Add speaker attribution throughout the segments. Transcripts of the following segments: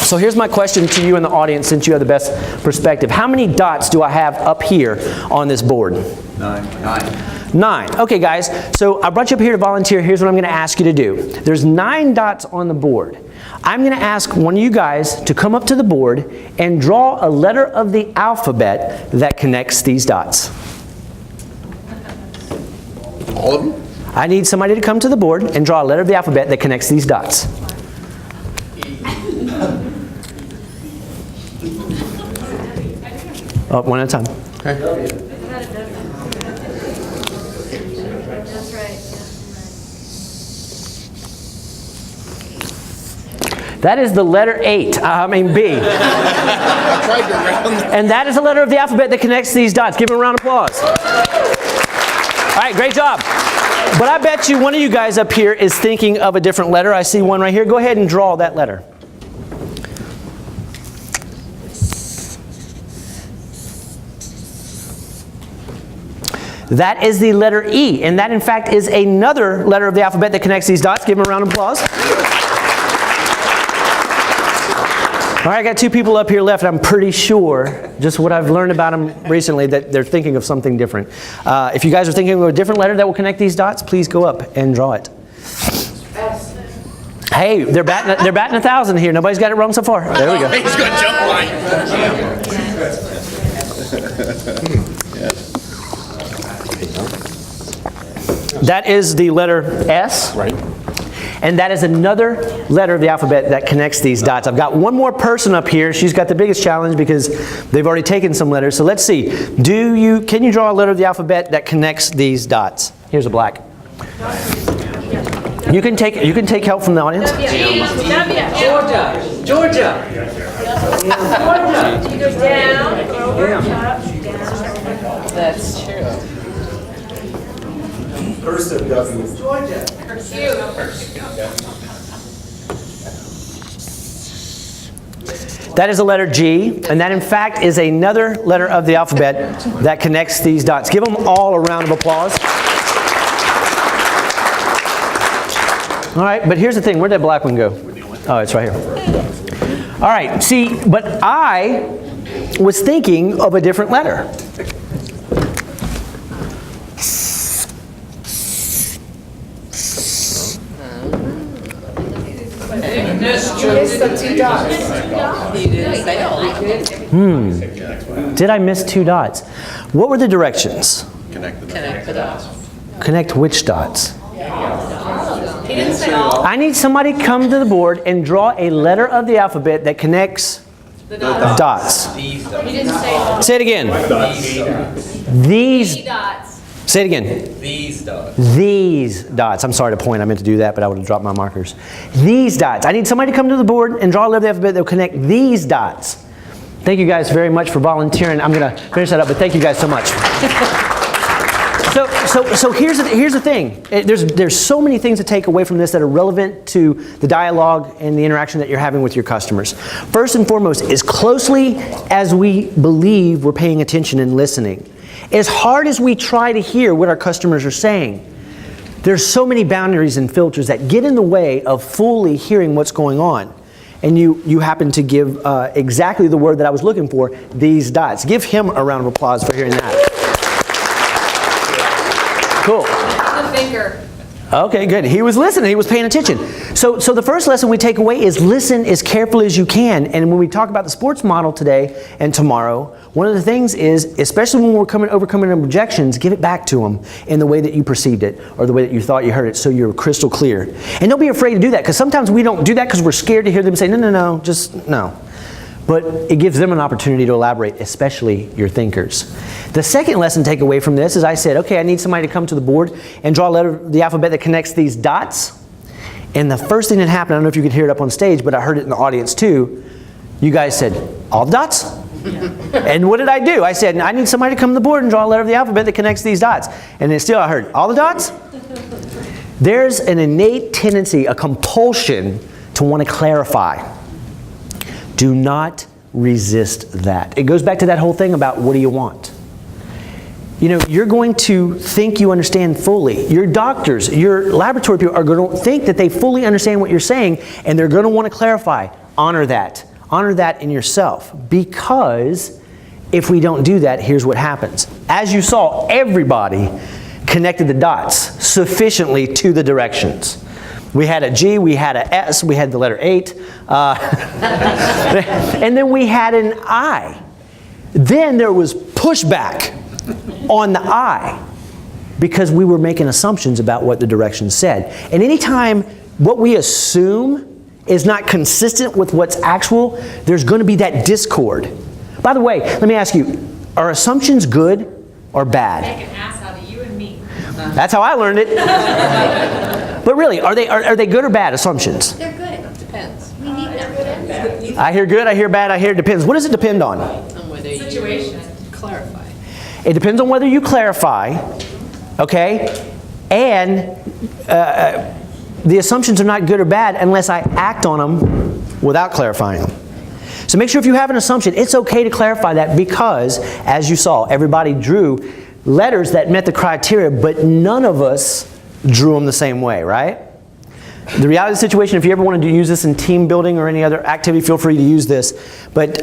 Speaker 1: So here's my question to you in the audience, since you have the best perspective. How many dots do I have up here on this board? 9. Okay, guys, so I brought you up here to volunteer. Here's what I'm going to ask you to do. There's 9 dots on the board. I'm going to ask one of you guys to come up to the board and draw a letter of the alphabet that connects these dots.
Speaker 2: All of them?
Speaker 1: I need somebody to come to the board and draw a letter of the alphabet that connects these dots. Oh, one at a time.
Speaker 2: Okay.
Speaker 3: That's right.
Speaker 1: That is the letter 8, I mean B.
Speaker 2: I tried to round that.
Speaker 1: And that is the letter of the alphabet that connects these dots. Give him a round of applause. All right, great job. But I bet you one of you guys up here is thinking of a different letter. I see one right here. Go ahead and draw that letter. That is the letter E, and that in fact is another letter of the alphabet that connects these dots. Give him a round of applause. All right, I got 2 people up here left, and I'm pretty sure, just what I've learned about them recently, that they're thinking of something different. If you guys are thinking of a different letter that will connect these dots, please go up and draw it. Hey, they're batting 1,000 here. Nobody's got it wrong so far. There we go.
Speaker 2: He's going to jump line.
Speaker 1: That is the letter S.
Speaker 2: Right.
Speaker 1: And that is another letter of the alphabet that connects these dots. I've got one more person up here. She's got the biggest challenge because they've already taken some letters. So let's see. Can you draw a letter of the alphabet that connects these dots? Here's a black. You can take help from the audience.
Speaker 4: Georgia. Georgia.
Speaker 3: You go down, over, up, down.
Speaker 4: That's true.
Speaker 5: Cursive W.
Speaker 4: Georgia.
Speaker 1: That is the letter G, and that in fact is another letter of the alphabet that connects these dots. Give them all a round of applause. All right, but here's the thing. Where'd that black one go? Oh, it's right here. All right, see, but I was thinking of a different letter.
Speaker 4: Missed the 2 dots. You didn't say all.
Speaker 1: Did I miss 2 dots? What were the directions?
Speaker 2: Connect
Speaker 4: Connect the dots.
Speaker 1: Connect which dots?
Speaker 4: He didn't say all.
Speaker 1: I need somebody to come to the board and draw a letter of the alphabet that connects
Speaker 4: The dots.
Speaker 1: dots.
Speaker 3: He didn't say all.
Speaker 1: Say it again. These.
Speaker 3: Dots.
Speaker 1: Say it again.
Speaker 5: These dots.
Speaker 1: These dots. I'm sorry to point. I meant to do that, but I would have dropped my markers. These dots. I need somebody to come to the board and draw a letter of the alphabet that will connect these dots. Thank you guys very much for volunteering. I'm going to finish that up, but thank you guys so much. So here's the thing. There's so many things to take away from this that are relevant to the dialogue and the interaction that you're having with your customers. First and foremost, as closely as we believe we're paying attention and listening, as hard as we try to hear what our customers are saying, there's so many boundaries and filters that get in the way of fully hearing what's going on. And you happen to give exactly the word that I was looking for, these dots. Give him a round of applause for hearing that. Cool.
Speaker 3: The finger.
Speaker 1: Okay, good. He was listening. He was paying attention. So the first lesson we take away is listen as carefully as you can. And when we talk about the sports model today and tomorrow, one of the things is, especially when we're overcoming objections, give it back to them in the way that you perceived it or the way that you thought you heard it, so you're crystal clear. And don't be afraid to do that, because sometimes we don't do that because we're scared to hear them say, no, just no. But it gives them an opportunity to elaborate, especially your thinkers. The second lesson to take away from this is I said, okay, I need somebody to come to the board and draw a letter of the alphabet that connects these dots. And the first thing that happened, I don't know if you could hear it up on stage, but I heard it in the audience too. You guys said, all the dots? And what did I do? I said, I need somebody to come to the board and draw a letter of the alphabet that connects these dots. And then still I heard, all the dots? There's an innate tendency, a compulsion to want to clarify. Do not resist that. It goes back to that whole thing about what do you want? You know, you're going to think you understand fully. Your doctors, your laboratory people are going to think that they fully understand what you're saying, and they're going to want to clarify. Honor that. Honor that in yourself, because if we don't do that, here's what happens. As you saw, everybody connected the dots sufficiently to the directions. We had a G, we had a S, we had the letter 8, and then we had an I. Then there was pushback on the I because we were making assumptions about what the directions said. And anytime what we assume is not consistent with what's actual, there's going to be that discord. By the way, let me ask you, are assumptions good or bad?
Speaker 3: Make an ass out of you and me.
Speaker 1: That's how I learned it. But really, are they good or bad assumptions?
Speaker 4: They're good. Depends
Speaker 3: We need them.
Speaker 1: I hear good, I hear bad, I hear depends. What does it depend on?
Speaker 4: on whether
Speaker 3: Situation.
Speaker 4: you clarify.
Speaker 1: It depends on whether you clarify, okay? And the assumptions are not good or bad unless I act on them without clarifying them. So make sure if you have an assumption, it's okay to clarify that because, as you saw, everybody drew letters that met the criteria, but none of us drew them the same way, right? The reality of the situation, if you ever wanted to use this in team building or any other activity, feel free to use this. But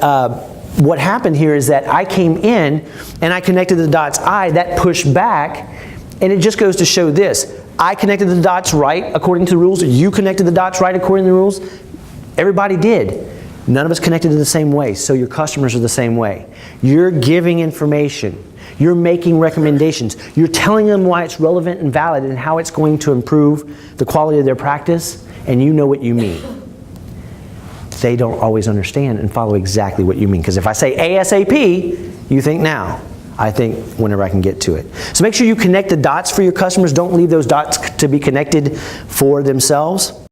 Speaker 1: what happened here is that I came in and I connected the dots I, that pushed back, and it just goes to show this. I connected the dots right according to the rules. You connected the dots right according to the rules. Everybody did. None of us connected it the same way, so your customers are the same way. You're giving information. You're making recommendations. You're telling them why it's relevant and valid and how it's going to improve the quality of their practice, and you know what you mean. They don't always understand and follow exactly what you mean, because if I say ASAP, you think now. I think whenever I can get to it. So make sure you connect the dots for your customers. Don't leave those dots to be connected for themselves.